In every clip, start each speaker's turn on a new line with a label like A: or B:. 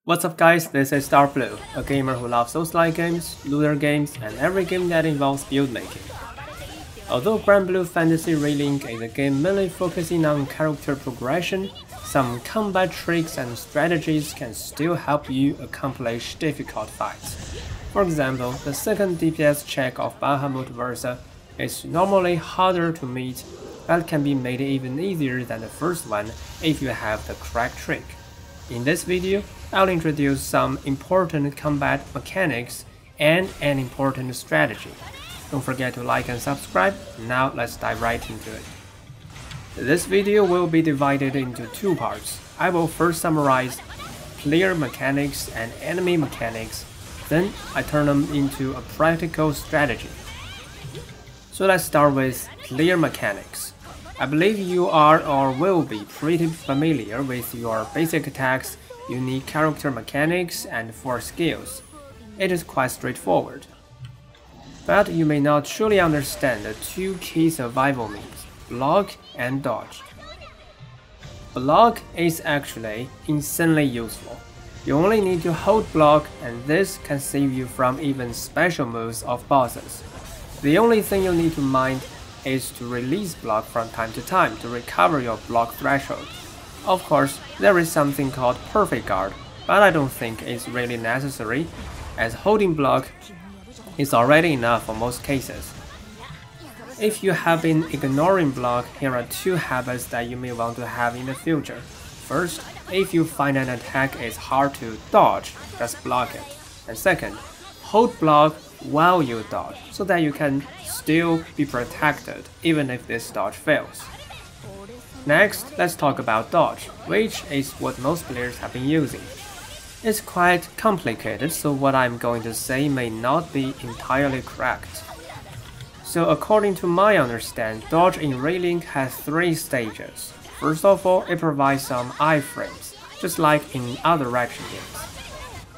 A: What's up guys, this is Darkbblue, a gamer who loves Souls-like games, looter games, and every game that involves build making. Although Granblue Fantasy Relink is a game mainly focusing on character progression, some combat tricks and strategies can still help you accomplish difficult fights. For example, the second DPS check of Bahamut Versa is normally harder to meet, but can be made even easier than the first one if you have the correct trick. In this video, I'll introduce some important combat mechanics and an important strategy. Don't forget to like and subscribe. Now let's dive right into it. This video will be divided into two parts. I will first summarize player mechanics and enemy mechanics, then I turn them into a practical strategy. So let's start with player mechanics. I believe you are or will be pretty familiar with your basic attacks, unique character mechanics, and 4 skills. It is quite straightforward. But you may not truly understand the two key survival means, block and dodge. Block is actually insanely useful. You only need to hold block, and this can save you from even special moves of bosses. The only thing you need to mind is to release block from time to time to recover your block threshold. Of course, there is something called perfect guard, but I don't think it's really necessary, as holding block is already enough for most cases. If you have been ignoring block, here are 2 habits that you may want to have in the future. First, if you find an attack is hard to dodge, just block it. And second, hold block while you dodge, so that you can still be protected even if this dodge fails. Next, let's talk about dodge, which is what most players have been using. It's quite complicated, so what I'm going to say may not be entirely correct. So according to my understanding, dodge in Relink has 3 stages. First of all, it provides some iframes, just like in other action games.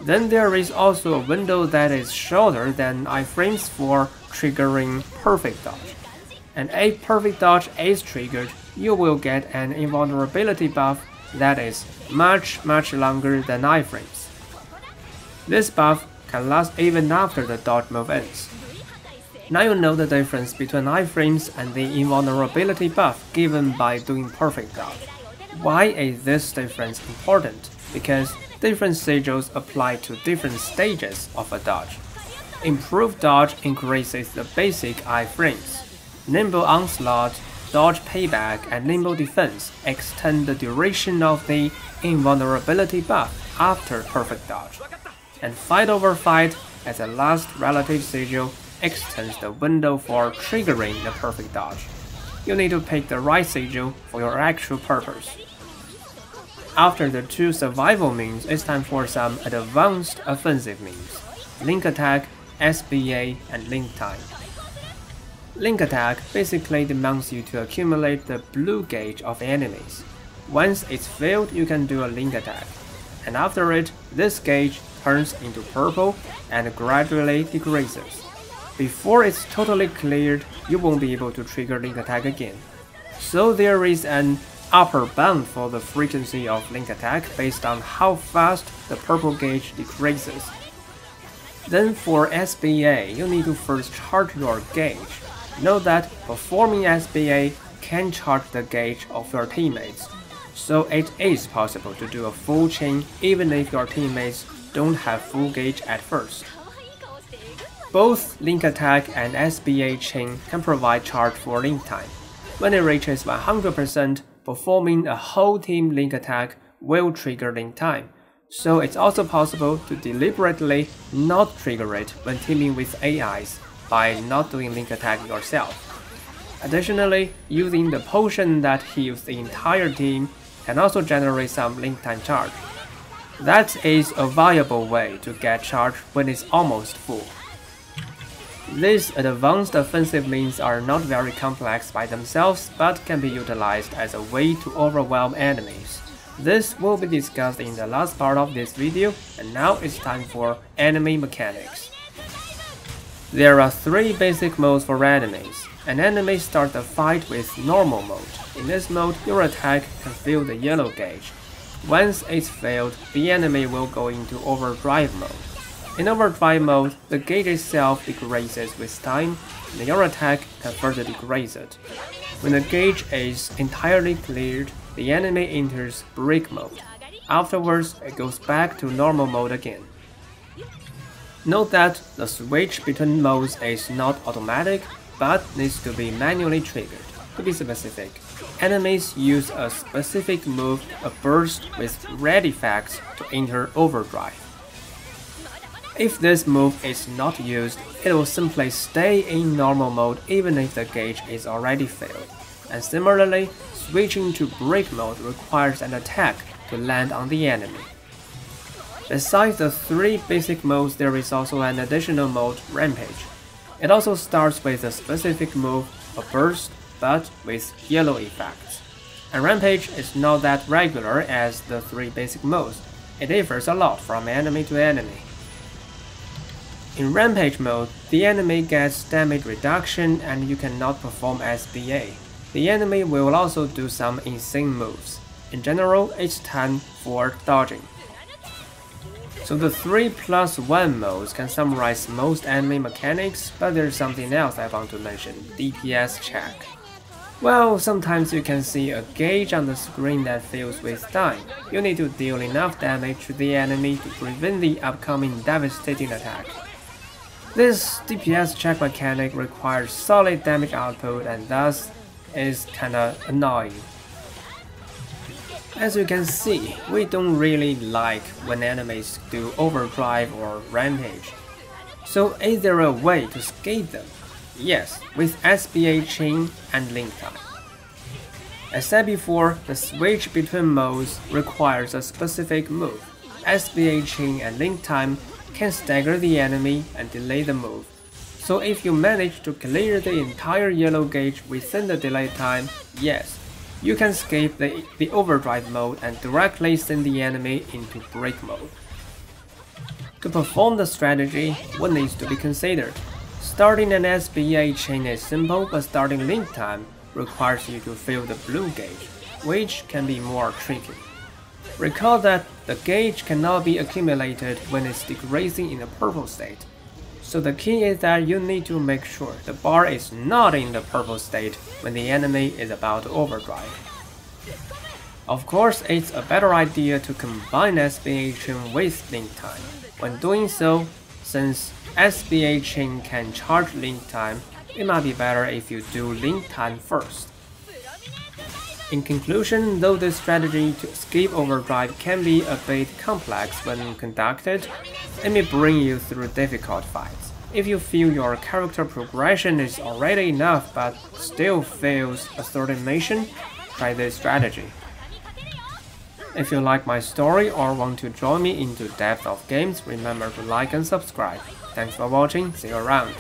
A: Then there is also a window that is shorter than iframes for triggering perfect dodge. And if perfect dodge is triggered, you will get an invulnerability buff that is much longer than iframes. This buff can last even after the dodge move ends. Now you know the difference between iframes and the invulnerability buff given by doing perfect dodge. Why is this difference important? Because different sigils apply to different stages of a dodge. Improved dodge increases the basic iframes. Nimble onslaught, dodge payback, and nimble defense extend the duration of the invulnerability buff after perfect dodge. And fight over fight, as a last relative sigil, extends the window for triggering the perfect dodge. You need to pick the right sigil for your actual purpose. After the 2 survival means, it's time for some advanced offensive means: Link Attack, SBA, and Link Time. Link Attack basically demands you to accumulate the blue gauge of enemies. Once it's filled, you can do a Link Attack, and after it, this gauge turns into purple and gradually decreases. Before it's totally cleared, you won't be able to trigger Link Attack again. So there is an upper bound for the frequency of Link Attack based on how fast the purple gauge decreases. Then for SBA, you need to first charge your gauge. Note that performing SBA can charge the gauge of your teammates, so it is possible to do a full chain even if your teammates don't have full gauge at first. Both Link Attack and SBA chain can provide charge for Link Time. When it reaches 100%, performing a whole team Link Attack will trigger Link Time, so it's also possible to deliberately not trigger it when teaming with AIs by not doing Link Attack yourself. Additionally, using the potion that heals the entire team can also generate some Link Time charge. That is a viable way to get charge when it's almost full. These advanced offensive means are not very complex by themselves, but can be utilized as a way to overwhelm enemies. This will be discussed in the last part of this video, and now it's time for enemy mechanics. There are 3 basic modes for enemies. An enemy starts the fight with normal mode. In this mode, your attack can fill the yellow gauge. Once it's failed, the enemy will go into overdrive mode. In overdrive mode, the gauge itself decreases with time, and your attack can further decrease it. When the gauge is entirely cleared, the enemy enters break mode. Afterwards, it goes back to normal mode again. Note that the switch between modes is not automatic, but needs to be manually triggered. To be specific, enemies use a specific move, a burst with red effects, to enter overdrive. If this move is not used, it will simply stay in normal mode even if the gauge is already failed. And similarly, switching to break mode requires an attack to land on the enemy. Besides the 3 basic modes, there is also an additional mode, Rampage. It also starts with a specific move, a burst, but with yellow effects. And Rampage is not that regular as the 3 basic modes. It differs a lot from enemy to enemy. In Rampage mode, the enemy gets damage reduction and you cannot perform SBA. The enemy will also do some insane moves. In general, it's time for dodging. So the 3+1 modes can summarize most enemy mechanics, but there's something else I want to mention, DPS check. Well, sometimes you can see a gauge on the screen that fills with time. You need to deal enough damage to the enemy to prevent the upcoming devastating attack. This DPS check mechanic requires solid damage output and thus is kinda annoying. As you can see, we don't really like when enemies do overdrive or rampage. So is there a way to escape them? Yes, with SBA chain and link time. As said before, the switch between modes requires a specific move. SBA chain and link time can stagger the enemy and delay the move. So if you manage to clear the entire yellow gauge within the delay time, yes, you can escape the overdrive mode and directly send the enemy into break mode. To perform the strategy, what needs to be considered? Starting an SBA chain is simple, but starting link time requires you to fill the blue gauge, which can be more tricky. Recall that the gauge cannot be accumulated when it's decreasing in the purple state. So the key is that you need to make sure the bar is not in the purple state when the enemy is about to overdrive. Of course, it's a better idea to combine SBA chain with link time. When doing so, since SBA chain can charge link time, it might be better if you do link time first. In conclusion, though this strategy to escape overdrive can be a bit complex when conducted, it may bring you through difficult fights. If you feel your character progression is already enough but still fails a certain mission, try this strategy. If you like my story or want to join me into depth of games, remember to like and subscribe. Thanks for watching, see you around.